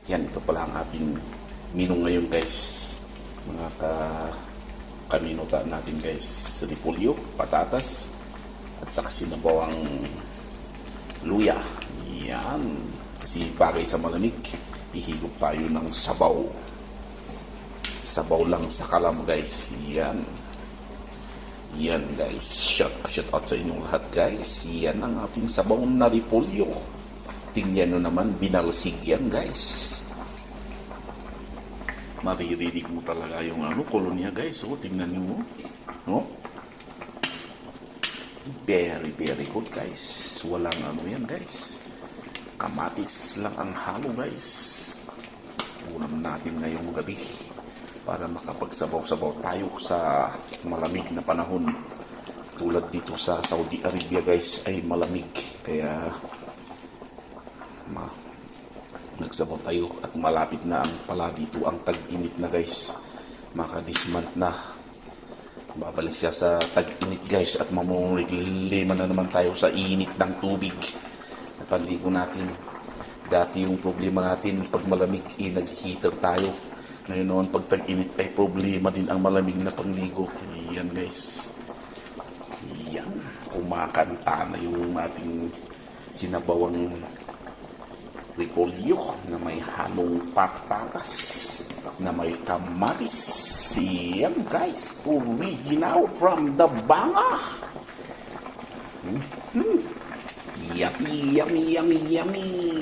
Yan, ito pala ang ating menu ngayon guys. Mga kaminuta natin guys. Repolyo, patatas, at saka sinabawang luya. Yan. Kasi bagay sa malamig, ihigop tayo ng sabaw. Sabaw lang sa kalam guys. Yan. Yan guys. Shout out sa inyong lahat guys. Yan ang ating sabaw na repolyo. Tingnan nyo naman, binalsig yan guys. Maririnig mo talaga yung kolonya guys. O, tingnan nyo. No? Very good guys. Walang yan guys. Kamatis lang ang halo guys. Ulam natin ngayong gabi para makapagsabaw-sabaw tayo sa malamig na panahon. Tulad dito sa Saudi Arabia guys ay malamig. Kaya nagsabaw tayo at malapit na ang pala dito ang tag-init na guys. Maka this month na babalik siya sa tag-init guys at mamumulima na naman tayo sa init ng tubig na panligo natin. Dati yung problema natin pag malamig nag-heater tayo. Ngayon noon pag tag-init ay problema din ang malamig na pangligo. Yan guys. Yan. Kumakanta na yung ating sinabawang repolyo na may halong patatas na may kamatis. Yan guys, original from the banga. Yummy.